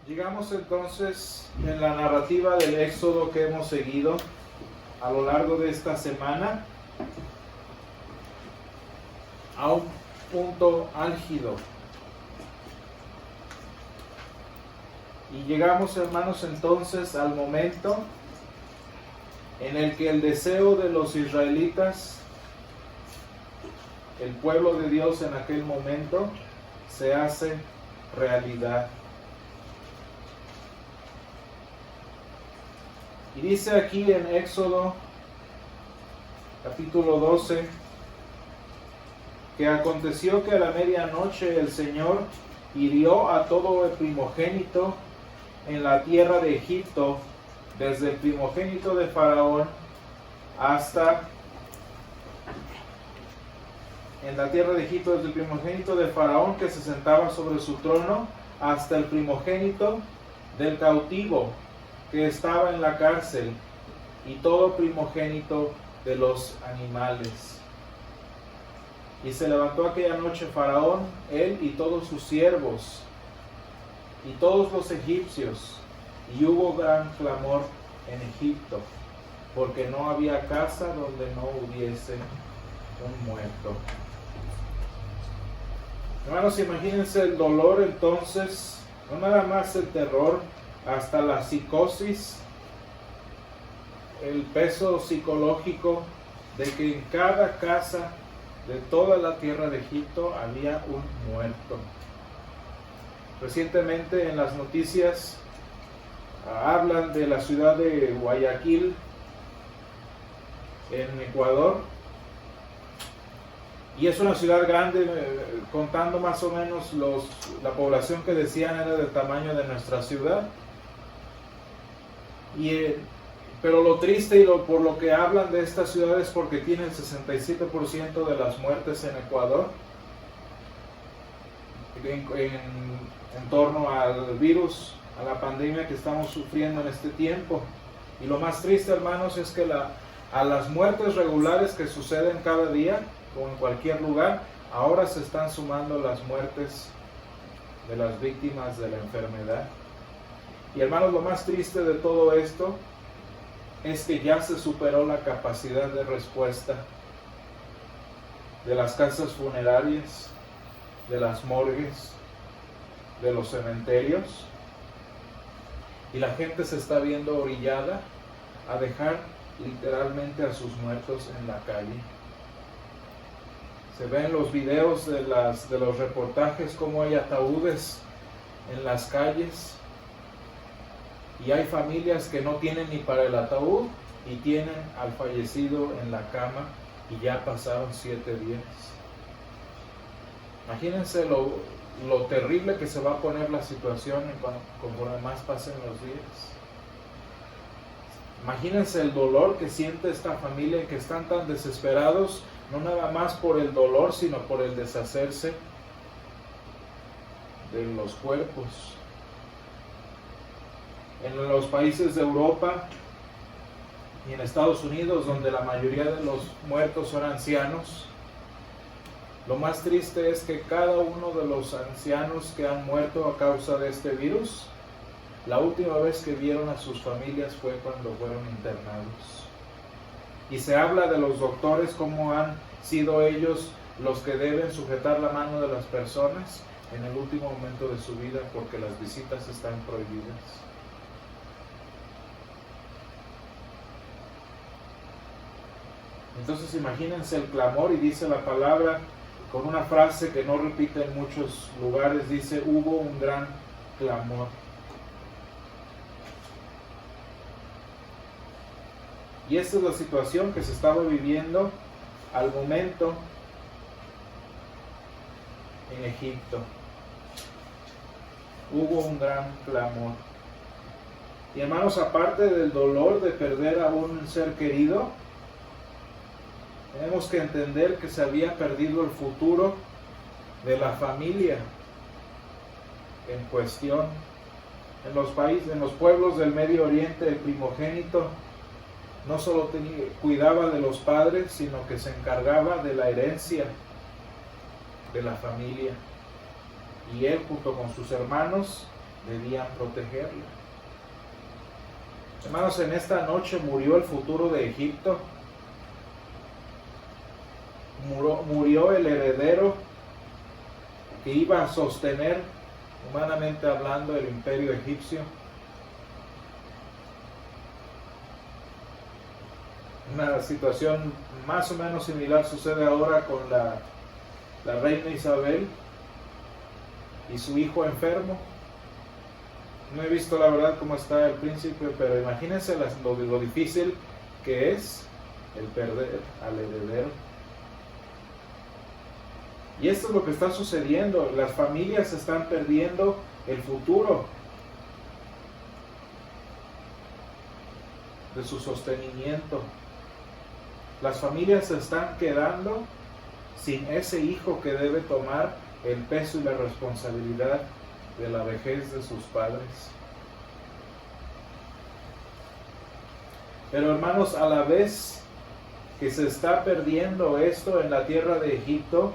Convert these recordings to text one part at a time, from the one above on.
Llegamos entonces en la narrativa del Éxodo que hemos seguido a lo largo de esta semana a un punto álgido. Y llegamos, hermanos, entonces al momento en el que el deseo de los israelitas, el pueblo de Dios en aquel momento, se hace realidad. Y dice aquí en Éxodo capítulo 12 que aconteció que a la medianoche el Señor hirió a todo el primogénito en la tierra de Egipto, desde el primogénito de Faraón hasta en la tierra de Egipto, desde el primogénito de Faraón que se sentaba sobre su trono hasta el primogénito del cautivo que estaba en la cárcel, y todo primogénito de los animales. Y se levantó aquella noche Faraón, él y todos sus siervos, y todos los egipcios, y hubo gran clamor en Egipto, porque no había casa donde no hubiese un muerto. Hermanos, imagínense el dolor entonces, no nada más el terror, hasta la psicosis, el peso psicológico de que en cada casa de toda la tierra de Egipto había un muerto. Recientemente en las noticias hablan de la ciudad de Guayaquil, en Ecuador, y es una ciudad grande, contando más o menos la población que decían era del tamaño de nuestra ciudad. Pero lo triste y por lo que hablan de esta ciudad es porque tiene el 67% de las muertes en Ecuador en torno al virus, a la pandemia que estamos sufriendo en este tiempo. Y lo más triste, hermanos, es que a las muertes regulares que suceden cada día, como en cualquier lugar, ahora se están sumando las muertes de las víctimas de la enfermedad. Y hermanos, lo más triste de todo esto es que ya se superó la capacidad de respuesta de las casas funerarias, de las morgues, de los cementerios, y la gente se está viendo orillada a dejar literalmente a sus muertos en la calle. Se ven los videos de los reportajes cómo hay ataúdes en las calles, y hay familias que no tienen ni para el ataúd y tienen al fallecido en la cama y ya pasaron 7 días. Imagínense lo terrible que se va a poner la situación conforme más pasen los días. Imagínense el dolor que siente esta familia, que están tan desesperados, no nada más por el dolor, sino por el deshacerse de los cuerpos. En los países de Europa y en Estados Unidos, donde la mayoría de los muertos son ancianos, lo más triste es que cada uno de los ancianos que han muerto a causa de este virus, la última vez que vieron a sus familias fue cuando fueron internados. Y se habla de los doctores, cómo han sido ellos los que deben sujetar la mano de las personas en el último momento de su vida, porque las visitas están prohibidas. Entonces imagínense el clamor, y dice la palabra con una frase que no repite en muchos lugares, dice: hubo un gran clamor. Y esta es la situación que se estaba viviendo al momento en Egipto. Hubo un gran clamor. Y hermanos, aparte del dolor de perder a un ser querido, tenemos que entender que se había perdido el futuro de la familia en cuestión. En los pueblos del Medio Oriente, el primogénito no solo cuidaba de los padres, sino que se encargaba de la herencia de la familia. Y él, junto con sus hermanos, debían protegerla. Hermanos, en esta noche murió el futuro de Egipto. Murió el heredero que iba a sostener, humanamente hablando, el imperio egipcio. Una situación más o menos similar sucede ahora con la reina Isabel y su hijo enfermo. No he visto la verdad cómo está el príncipe, pero imagínense lo difícil que es el perder al heredero. Y esto es lo que está sucediendo. Las familias están perdiendo el futuro de su sostenimiento. Las familias se están quedando sin ese hijo que debe tomar el peso y la responsabilidad de la vejez de sus padres. Pero hermanos, a la vez que se está perdiendo esto en la tierra de Egipto,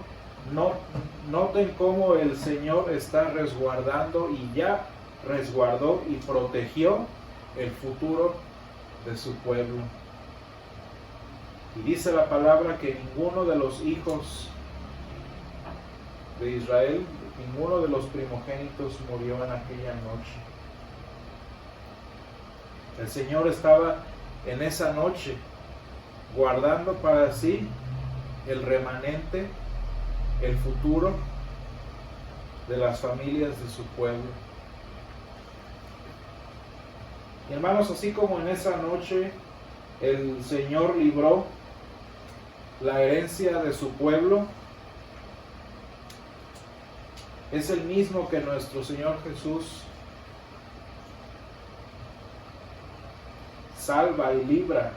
noten cómo el Señor está resguardando y ya resguardó y protegió el futuro de su pueblo. Y dice la palabra que ninguno de los hijos de Israel, ninguno de los primogénitos murió en aquella noche. El Señor estaba en esa noche guardando para sí el remanente, el futuro de las familias de su pueblo. Y hermanos, así como en esa noche el Señor libró la herencia de su pueblo, es el mismo que nuestro Señor Jesús salva y libra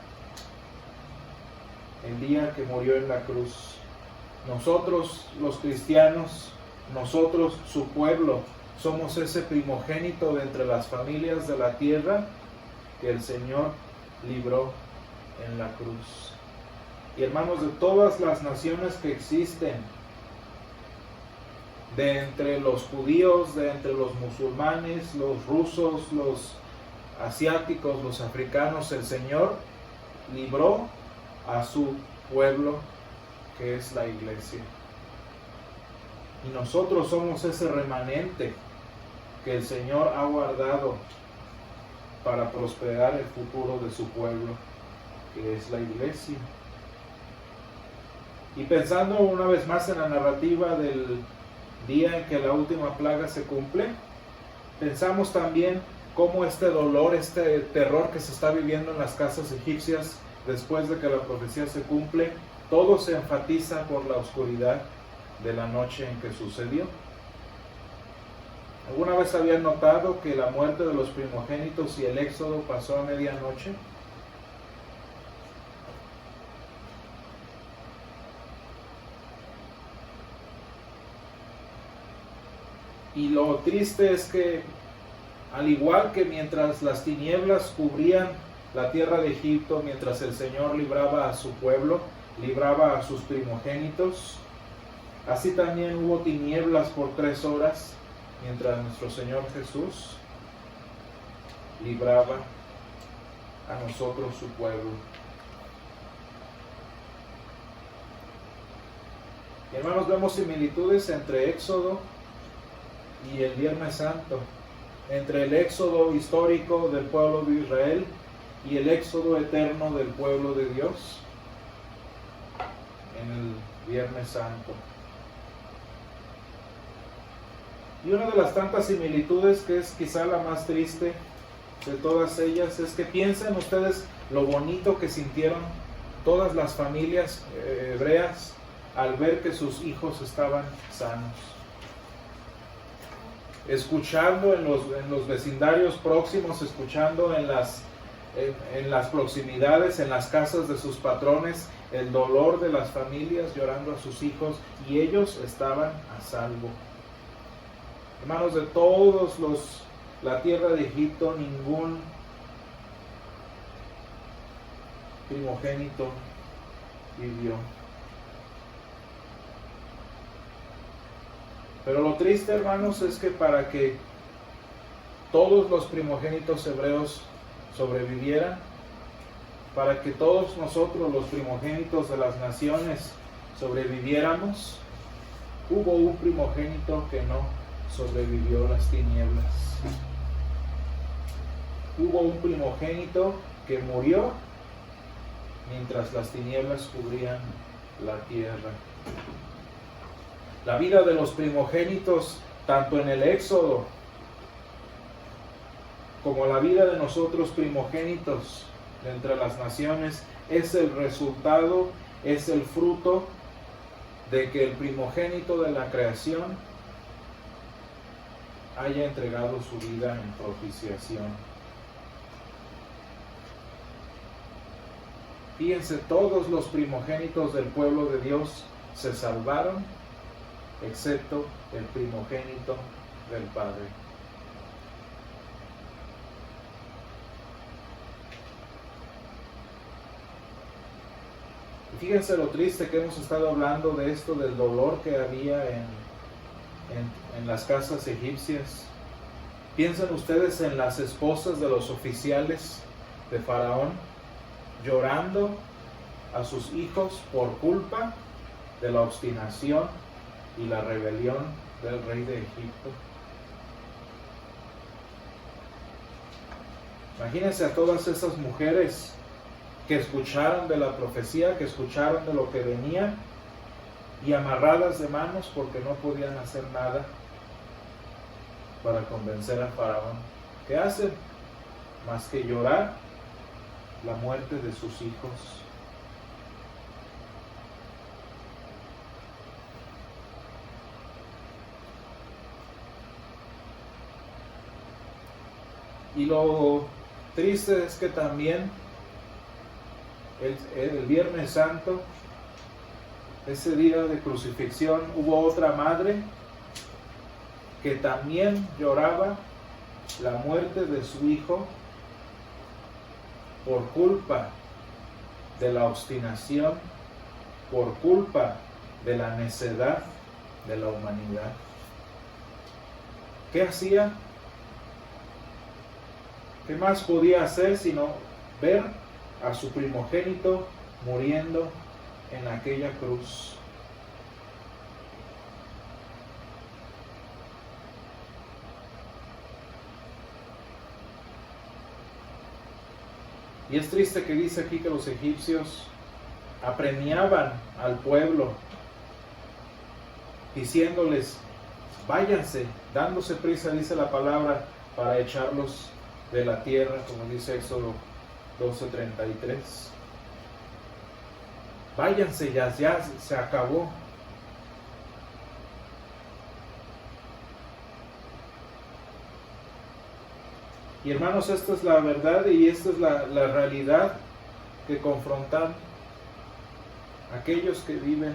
el día que murió en la cruz. Nosotros los cristianos, nosotros su pueblo, somos ese primogénito de entre las familias de la tierra que el Señor libró en la cruz. Y hermanos, de todas las naciones que existen, de entre los judíos, de entre los musulmanes, los rusos, los asiáticos, los africanos, el Señor libró a su pueblo, que es la iglesia. Y nosotros somos ese remanente que el Señor ha guardado para prosperar el futuro de su pueblo, que es la iglesia. Y pensando una vez más en la narrativa del día en que la última plaga se cumple, pensamos también cómo este dolor, este terror que se está viviendo en las casas egipcias después de que la profecía se cumple, todo se enfatiza por la oscuridad de la noche en que sucedió. ¿Alguna vez habían notado que la muerte de los primogénitos y el éxodo pasó a medianoche? Y lo triste es que, al igual que mientras las tinieblas cubrían la tierra de Egipto, mientras el Señor libraba a su pueblo, libraba a sus primogénitos, así también hubo tinieblas por 3 horas, mientras nuestro Señor Jesús libraba a nosotros su pueblo. Y hermanos, vemos similitudes entre Éxodo y el Viernes Santo, entre el éxodo histórico del pueblo de Israel y el éxodo eterno del pueblo de Dios en el Viernes Santo. Y una de las tantas similitudes, que es quizá la más triste de todas ellas, es que piensen ustedes lo bonito que sintieron todas las familias hebreas al ver que sus hijos estaban sanos. Escuchando en los vecindarios próximos, escuchando en las proximidades, en las casas de sus patrones, el dolor de las familias llorando a sus hijos, y ellos estaban a salvo. Hermanos, de todos la tierra de Egipto, ningún primogénito vivió. Pero lo triste, hermanos, es que para que todos los primogénitos hebreos sobrevivieran, para que todos nosotros, los primogénitos de las naciones, sobreviviéramos, hubo un primogénito que no sobrevivió las tinieblas. Hubo un primogénito que murió mientras las tinieblas cubrían la tierra. La vida de los primogénitos, tanto en el Éxodo como la vida de nosotros primogénitos de entre las naciones, es el resultado, es el fruto de que el primogénito de la creación haya entregado su vida en propiciación. Fíjense, todos los primogénitos del pueblo de Dios se salvaron, excepto el primogénito del Padre. Y fíjense lo triste que hemos estado hablando de esto, del dolor que había en las casas egipcias. Piensen ustedes en las esposas de los oficiales de Faraón, llorando a sus hijos por culpa de la obstinación y la rebelión del rey de Egipto. Imagínense a todas esas mujeres que escucharon de la profecía, que escucharon de lo que venía, y amarradas de manos porque no podían hacer nada para convencer a Faraón. ¿Qué hacen? Más que llorar la muerte de sus hijos. Y lo triste es que también el Viernes Santo, ese día de crucifixión, hubo otra madre que también lloraba la muerte de su hijo por culpa de la obstinación, por culpa de la necedad de la humanidad. ¿Qué hacía? ¿Qué más podía hacer sino ver a su primogénito muriendo en aquella cruz? Y es triste que dice aquí que los egipcios apremiaban al pueblo, diciéndoles, váyanse, dándose prisa, dice la palabra, para echarlos de la tierra, como dice Éxodo 12:33. Váyanse, ya se acabó. Y hermanos, esta es la verdad y esta es la realidad que confrontan aquellos que viven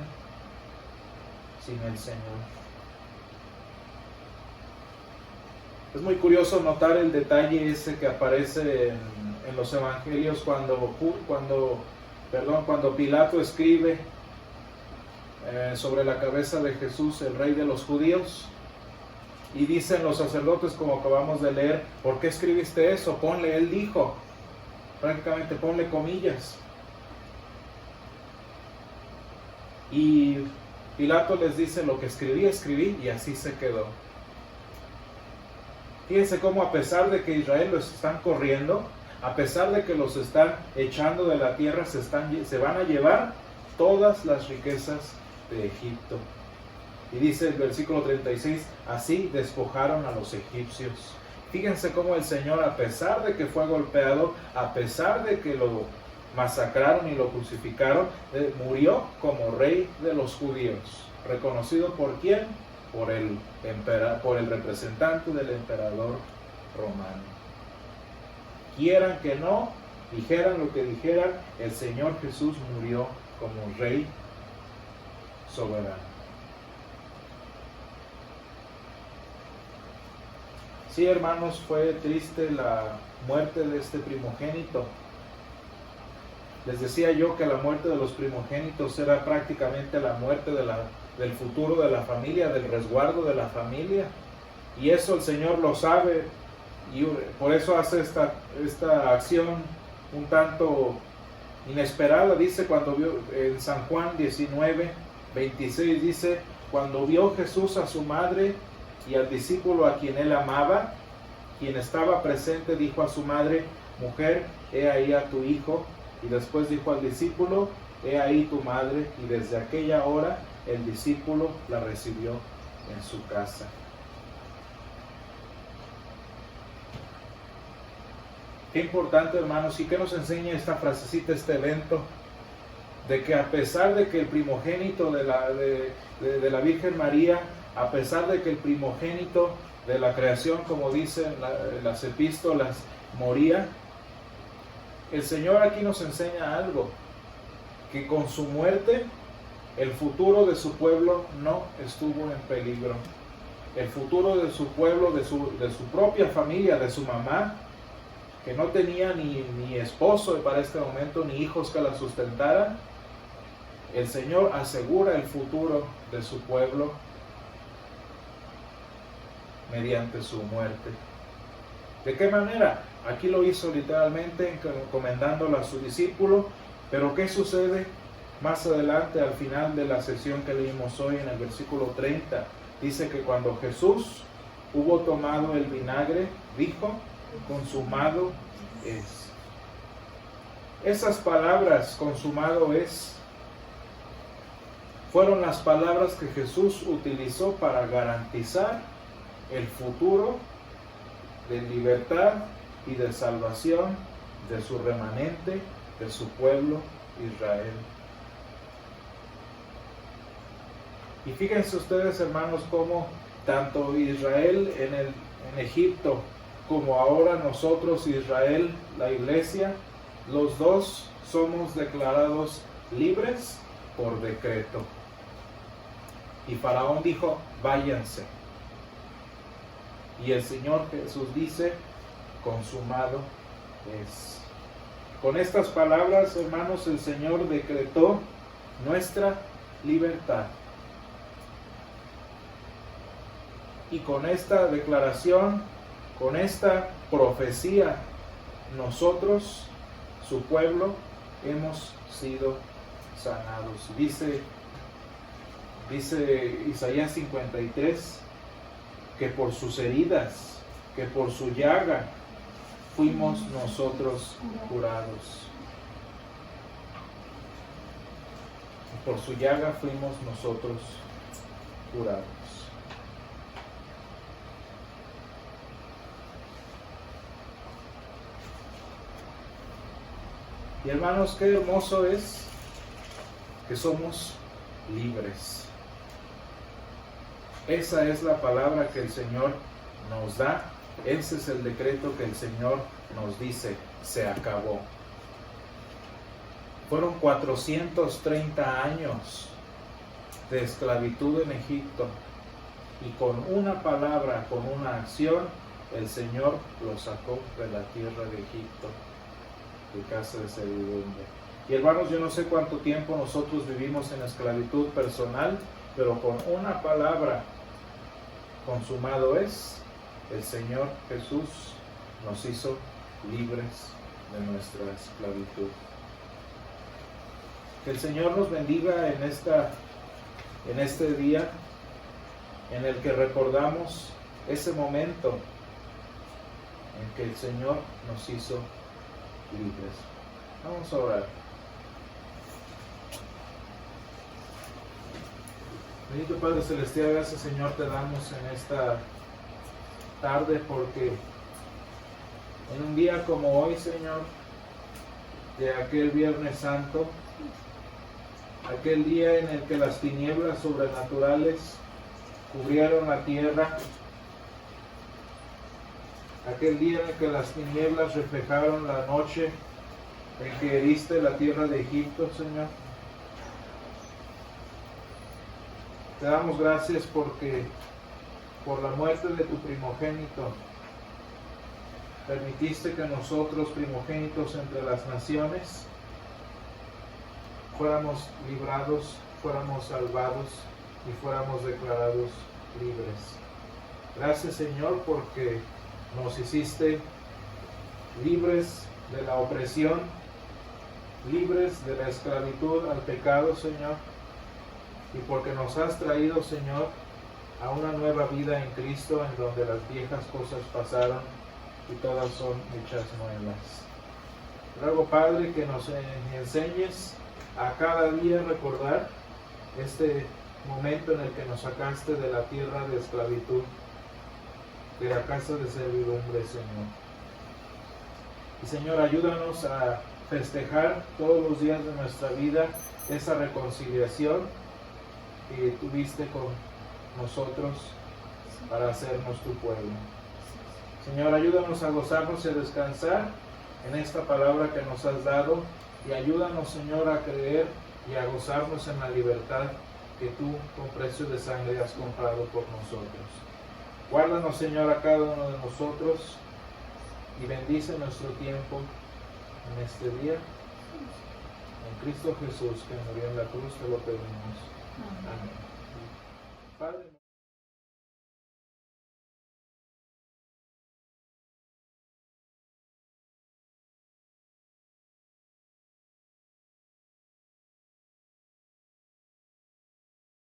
sin el Señor. Es muy curioso notar el detalle ese que aparece en los evangelios cuando Pilato escribe sobre la cabeza de Jesús, el rey de los judíos. Y dicen los sacerdotes, como acabamos de leer, ¿por qué escribiste eso? Ponle, él dijo, prácticamente ponle comillas. Y Pilato les dice, lo que escribí, y así se quedó. Fíjense cómo a pesar de que Israel los están corriendo, a pesar de que los están echando de la tierra, se van a llevar todas las riquezas de Egipto. Y dice el versículo 36, así despojaron a los egipcios. Fíjense cómo el Señor, a pesar de que fue golpeado, a pesar de que lo masacraron y lo crucificaron, murió como rey de los judíos. ¿Reconocido por quién? Por el representante del emperador romano. Quieran que no, dijeran lo que dijeran, el Señor Jesús murió como rey soberano. Sí, hermanos, fue triste la muerte de este primogénito. Les decía yo que la muerte de los primogénitos era prácticamente la muerte del futuro de la familia, del resguardo de la familia. Y eso el Señor lo sabe y por eso hace esta acción un tanto inesperada. Dice cuando vio, en San Juan 19:26 dice, cuando vio Jesús a su madre y al discípulo a quien él amaba, quien estaba presente, dijo a su madre, mujer, he ahí a tu hijo, y después dijo al discípulo, he ahí tu madre, y desde aquella hora el discípulo la recibió en su casa. Qué importante, hermanos, y qué nos enseña esta frasecita, este evento, de que a pesar de que el primogénito de la Virgen María, a pesar de que el primogénito de la creación, como dicen las epístolas, moría, el Señor aquí nos enseña algo, que con su muerte el futuro de su pueblo no estuvo en peligro. El futuro de su pueblo, de su propia familia, de su mamá, que no tenía ni esposo para este momento, ni hijos que la sustentaran, el Señor asegura el futuro de su pueblo mediante su muerte. ¿De qué manera? Aquí lo hizo literalmente encomendándolo a su discípulo, pero ¿qué sucede más adelante al final de la sesión que leímos hoy en el versículo 30? Dice que cuando Jesús hubo tomado el vinagre, dijo, consumado es. Esas palabras, consumado es, fueron las palabras que Jesús utilizó para garantizar el futuro de libertad y de salvación de su remanente, de su pueblo Israel. Y fíjense ustedes, hermanos, cómo tanto Israel en Egipto, como ahora nosotros, Israel, la iglesia, los dos somos declarados libres por decreto. Y Faraón dijo, váyanse. Y el Señor Jesús dice, consumado es. Con estas palabras, hermanos, el Señor decretó nuestra libertad. Y con esta declaración, con esta profecía, nosotros, su pueblo, hemos sido sanados. Dice Isaías 53, que por sus heridas, que por su llaga, fuimos nosotros curados. Por su llaga fuimos nosotros curados. Y hermanos, qué hermoso es que somos libres. Esa es la palabra que el Señor nos da. Ese es el decreto que el Señor nos dice, se acabó. Fueron 430 años de esclavitud en Egipto, y con una palabra, con una acción, el Señor los sacó de la tierra de Egipto, de casa de servidumbre. Y hermanos, yo no sé cuánto tiempo nosotros vivimos en esclavitud personal, pero con una palabra, consumado es, el Señor Jesús nos hizo libres de nuestra esclavitud. Que el Señor nos bendiga en este día en el que recordamos ese momento en que el Señor nos hizo libres. Vamos a orar. Bendito Padre Celestial, gracias Señor te damos en esta tarde, porque en un día como hoy, Señor, de aquel Viernes Santo, aquel día en el que las tinieblas sobrenaturales cubrieron la tierra, aquel día en el que las tinieblas reflejaron la noche en que heriste la tierra de Egipto, Señor. Te damos gracias porque por la muerte de tu primogénito permitiste que nosotros, primogénitos entre las naciones, fuéramos librados, fuéramos salvados y fuéramos declarados libres. Gracias, Señor, porque nos hiciste libres de la opresión, libres de la esclavitud al pecado, Señor, y porque nos has traído, Señor, a una nueva vida en Cristo, en donde las viejas cosas pasaron y todas son hechas nuevas. Ruego, Padre, que nos enseñes a cada día recordar este momento en el que nos sacaste de la tierra de esclavitud, de la casa de servidumbre, Señor. Y Señor, ayúdanos a festejar todos los días de nuestra vida esa reconciliación que tuviste con nosotros para hacernos tu pueblo. Señor, ayúdanos a gozarnos y a descansar en esta palabra que nos has dado, y ayúdanos, Señor, a creer y a gozarnos en la libertad que tú con precio de sangre has comprado por nosotros. Guárdanos, Señor, a cada uno de nosotros y bendice nuestro tiempo en este día. En Cristo Jesús, que murió en la cruz, te lo pedimos. Amén.